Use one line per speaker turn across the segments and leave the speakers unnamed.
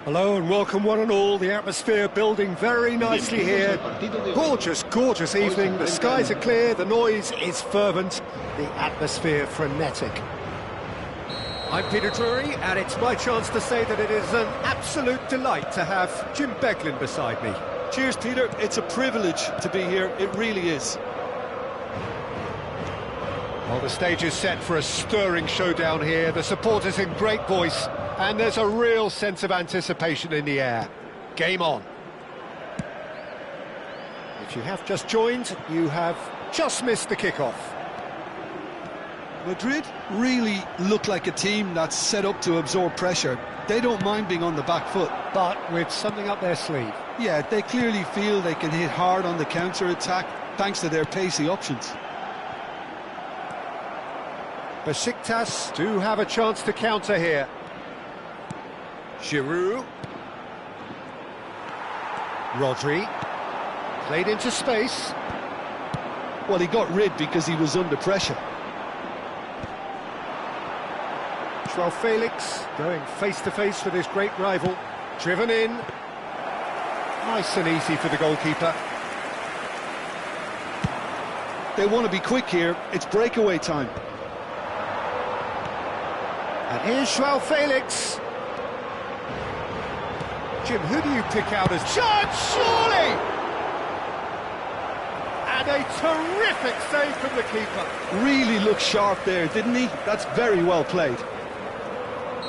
Hello and welcome one and all. The atmosphere building very nicely here. Gorgeous, gorgeous evening. The skies are clear, the noise is fervent, the atmosphere frenetic. I'm Peter Drury, and it's my chance to say that it is an absolute delight to have Jim Beglin beside me.
Cheers, Peter. It's a privilege to be here. It really is.
Well, the stage is set for a stirring showdown here. The supporters in great voice, and there's a real sense of anticipation in the air. Game on. If you have just joined, you have just missed the kickoff.
Madrid really look like a team that's set up to absorb pressure. They don't mind being on the back foot.
But with something up their sleeve.
Yeah, they clearly feel they can hit hard on the counter-attack thanks to their pacey options.
Besiktas do have a chance to counter here. Giroud. Rodri. Played into space.
Well, he got rid because he was under pressure.
João Felix going face-to-face with his great rival. Driven in. Nice and easy for the goalkeeper.
They want to be quick here. It's breakaway time.
And here's João Felix. Jim, who do you pick out as chance? Surely! And a terrific save from the keeper.
Really looked sharp there, didn't he? That's very well played.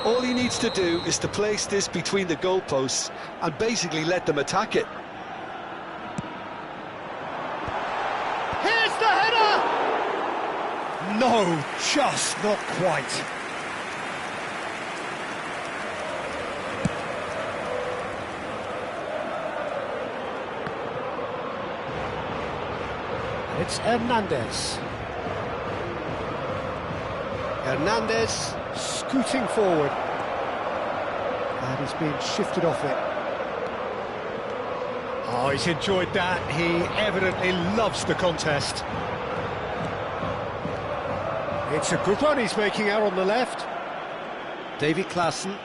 All he needs to do is to place this between the goalposts and basically let them attack it.
Here's the header! No, just not quite. It's Hernandez. Hernandez scooting forward. And he's been shifted off it. Oh, he's enjoyed that. He evidently loves the contest. It's a good run he's making out on the left.
Davy Klaassen.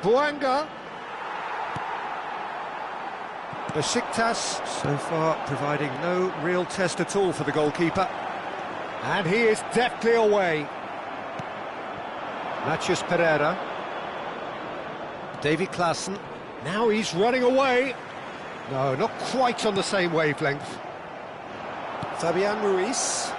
Boanga. Besiktas so far providing no real test at all for the goalkeeper. And he is deftly away. Matheus Pereira. Davy Klaassen. Now he's running away. No, not quite on the same wavelength. Fabian Ruiz.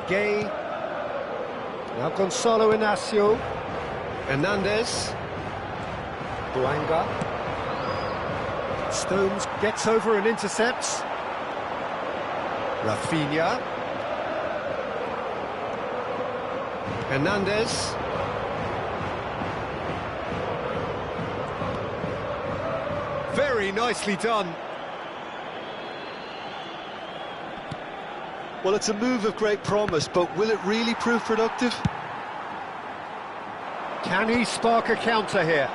Gay. Now Gonzalo Inacio. Hernandez. Boanga. Stones gets over and intercepts. Rafinha. Hernandez. Very nicely done.
Well, it's a move of great promise, but will it really prove productive?
Can he spark a counter here?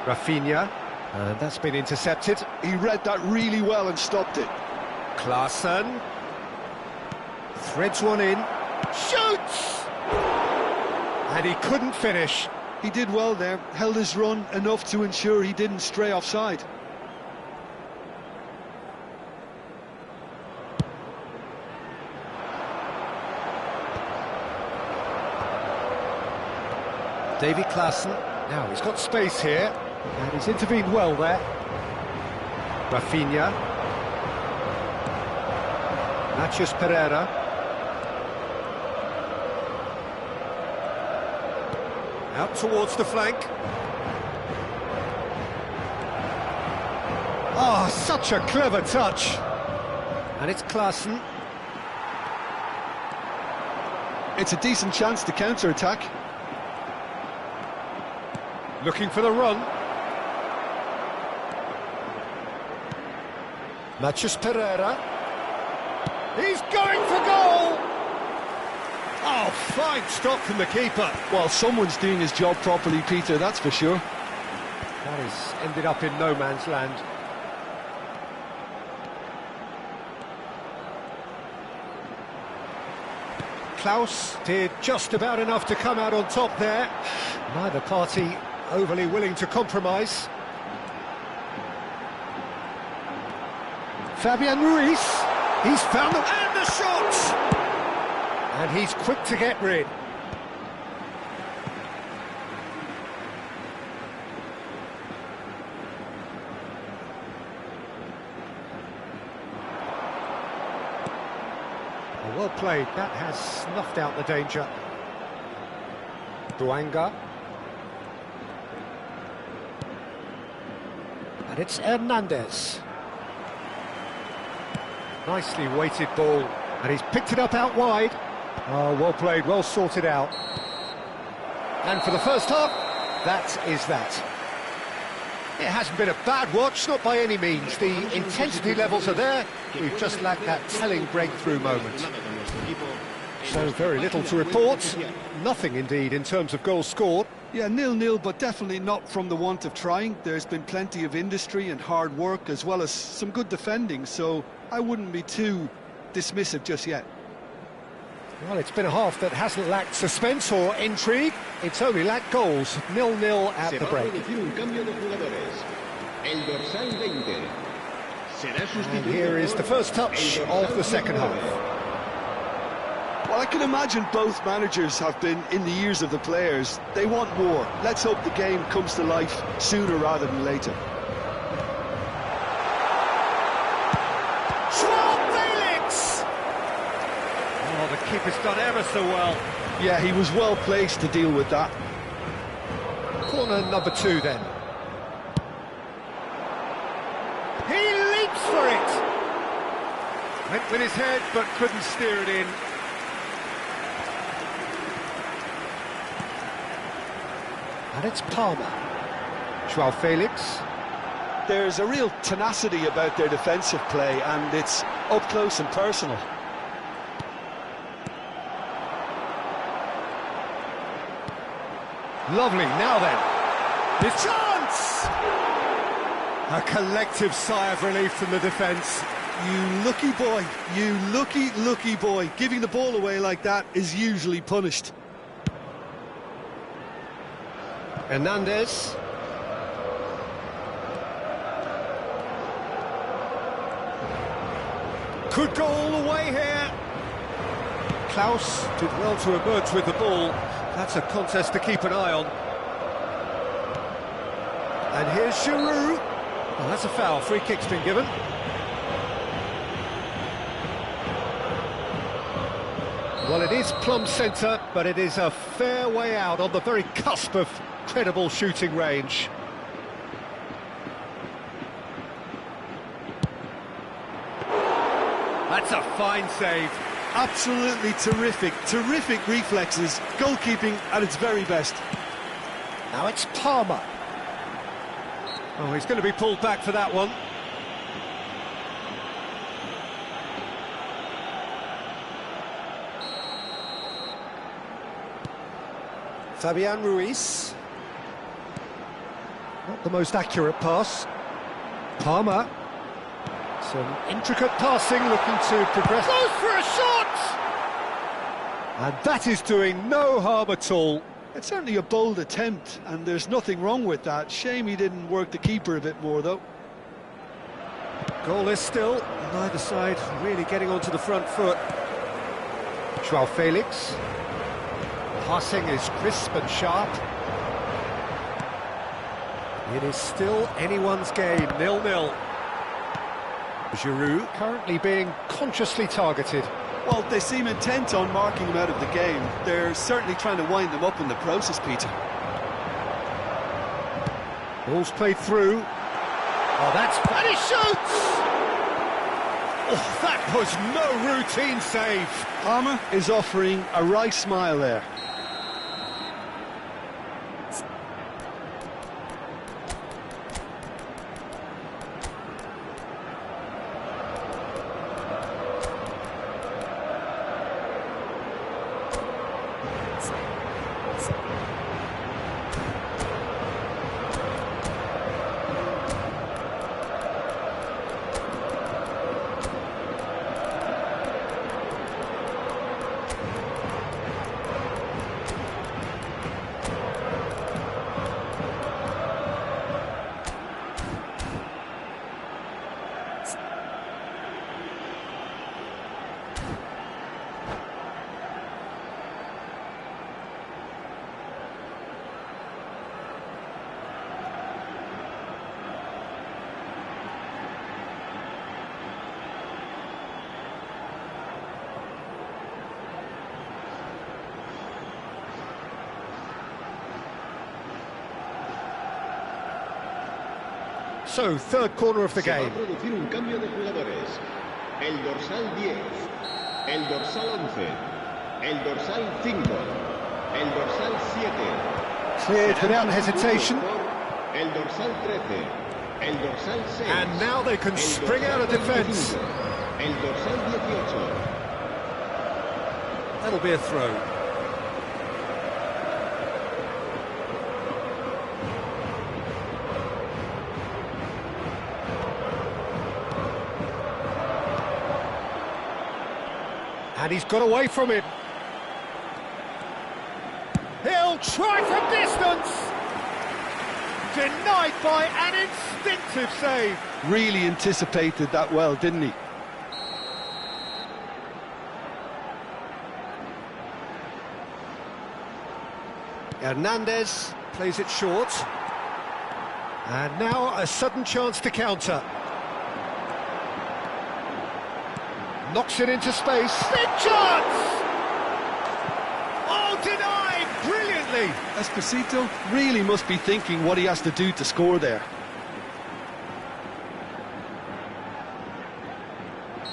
Rafinha, and that's been intercepted.
He read that really well and stopped it.
Klaassen threads one in, shoots! And he couldn't finish.
He did well there, held his run enough to ensure he didn't stray offside.
Davy Klaassen, now he's got space here, and he's intervened well there. Rafinha. Matheus Pereira. Out towards the flank. Oh, such a clever touch. And it's Klaassen.
It's a decent chance to counter-attack.
Looking for the run. Matheus Pereira. He's going for goal! Oh, fine stop from the keeper.
Well, someone's doing his job properly, Peter, that's for sure.
That has ended up in no man's land. Klaus did just about enough to come out on top there. Neither party overly willing to compromise. Fabian Ruiz, he's found and the shot! And he's quick to get rid. Well played, that has snuffed out the danger. Duanga. And it's Hernandez. Nicely weighted ball, and he's picked it up out wide. Oh, well played, well sorted out. And for the first half, that is that. It hasn't been a bad watch, not by any means. The intensity levels are there. We've just lacked that telling breakthrough moment. So very little to report. Nothing, indeed, in terms of goals scored.
Yeah, 0-0, but definitely not from the want of trying. There's been plenty of industry and hard work, as well as some good defending, so I wouldn't be too dismissive just yet.
Well, it's been a half that hasn't lacked suspense or intrigue. It's only lacked goals. 0-0 at the break. And here is the first touch of the second half.
Well, I can imagine both managers have been in the ears of the players. They want more. Let's hope the game comes to life sooner rather than later.
Oh, the keeper's done ever so well.
Yeah, he was well placed to deal with that.
Corner number 2 then. He leaps for it! Went with his head but couldn't steer it in. And it's Palmer. Joao Felix.
There's a real tenacity about their defensive play, and it's up close and personal.
Lovely, now then. This chance! A collective sigh of relief from the defence.
You lucky boy, you lucky boy. Giving the ball away like that is usually punished.
Hernandez. Could go all the way here. Klaus did well to emerge with the ball. That's a contest to keep an eye on. And here's Giroud. Oh, that's a foul. Free kick's been given. Well, it is plumb centre, but it is a fair way out on the very cusp of credible shooting range. That's a fine save.
Absolutely terrific reflexes, goalkeeping at its very best.
Now it's Palmer. Oh, he's going to be pulled back for that one. Fabian Ruiz. Not the most accurate pass. Palmer. Some intricate passing, looking to progress. Goes for a shot! And that is doing no harm at all.
It's certainly a bold attempt, and there's nothing wrong with that. Shame he didn't work the keeper a bit more, though.
Goalless still. Neither side really getting onto the front foot. Joao Felix. Passing is crisp and sharp. It is still anyone's game, 0-0. Giroud currently being consciously targeted.
Well, they seem intent on marking him out of the game. They're certainly trying to wind them up in the process, Peter.
Ball's played through. Oh, that's... and he shoots! Oh, that was no routine save.
Palmer is offering a wry smile there.
So, third corner of the
Se va a
game.
producir un cambio de jugadores. El dorsal 10, el dorsal 11, el dorsal 5, el dorsal 7.
Cleared without hesitation.
El dorsal 13, el dorsal 6.
And now they can spring out of defence.
El dorsal 18.
That'll be a throw. And he's got away from it. He'll try from distance. Denied by an instinctive save.
Really anticipated that well, didn't he?
Hernandez plays it short. And now a sudden chance to counter. Knocks it into space. Big chance! Oh, denied brilliantly.
Esposito really must be thinking what he has to do to score there.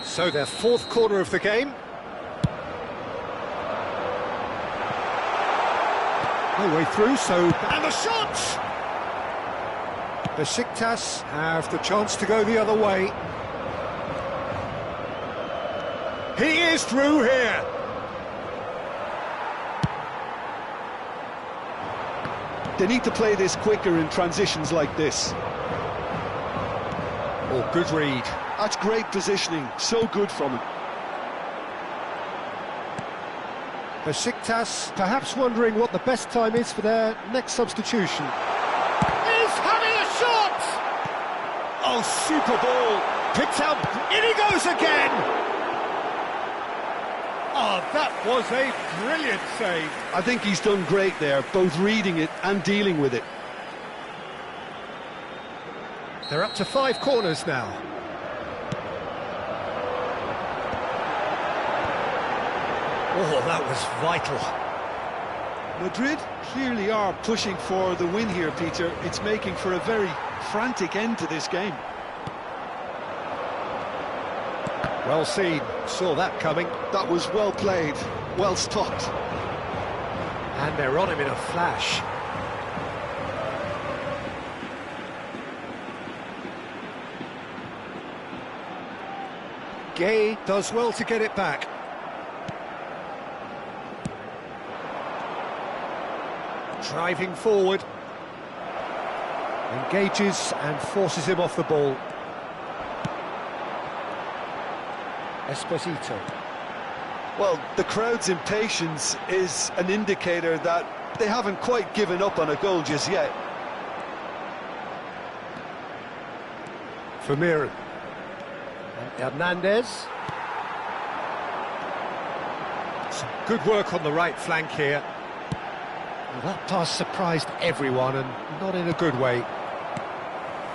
So their fourth corner of the game. No way through, so... And the shot! Besiktas have the chance to go the other way. He is through here.
They need to play this quicker in transitions like this.
Oh, good read.
That's great positioning, so good from him.
Besiktas perhaps wondering what the best time is for their next substitution. He's having a shot! Oh, super ball. Picked out. In he goes again! Oh, that was a brilliant save.
I think he's done great there, both reading it and dealing with it.
They're up to 5 corners now. Oh, that was vital.
Madrid clearly are pushing for the win here, Peter. It's making for a very frantic end to this game.
Well seen, saw that coming.
That was well played, well stopped.
And they're on him in a flash. Gay does well to get it back. Driving forward. Engages and forces him off the ball. Esposito.
Well, the crowd's impatience is an indicator that they haven't quite given up on a goal just yet.
Vermeeren. And Hernandez. Some good work on the right flank here. Well, that pass surprised everyone, and not in a good way.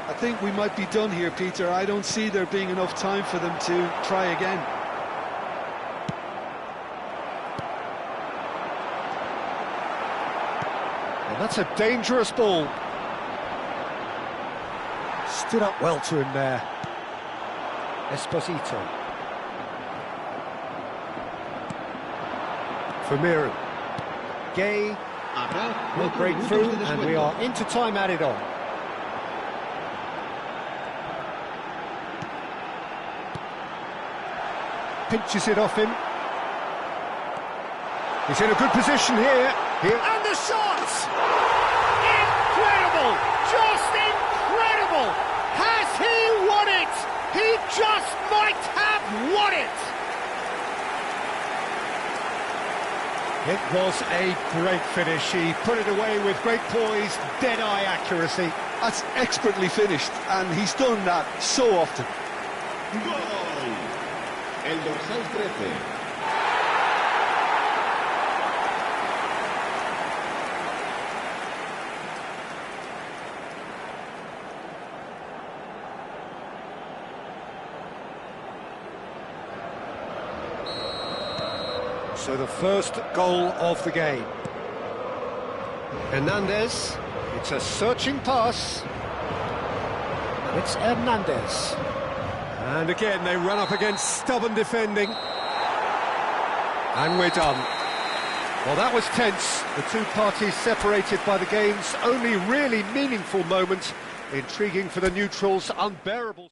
I think we might be done here, Peter. I don't see there being enough time for them to try again.
And that's a dangerous ball. Stood up well to him there. Esposito. Vermeeren. Gay will break through, and we are into time added on. Pinches it off him. He's in a good position here. And the shot! Incredible! Just incredible! Has he won it? He just might have won it! It was a great finish. He put it away with great poise, dead-eye accuracy.
That's expertly finished, and he's done that so often.
Gol. El dorsal 13.
So the first goal of the game. Hernandez, it's a searching pass. It's Hernandez. And again, they run up against stubborn defending. And we're done. Well, that was tense. The two parties separated by the game's only really meaningful moment. Intriguing for the neutrals, unbearable.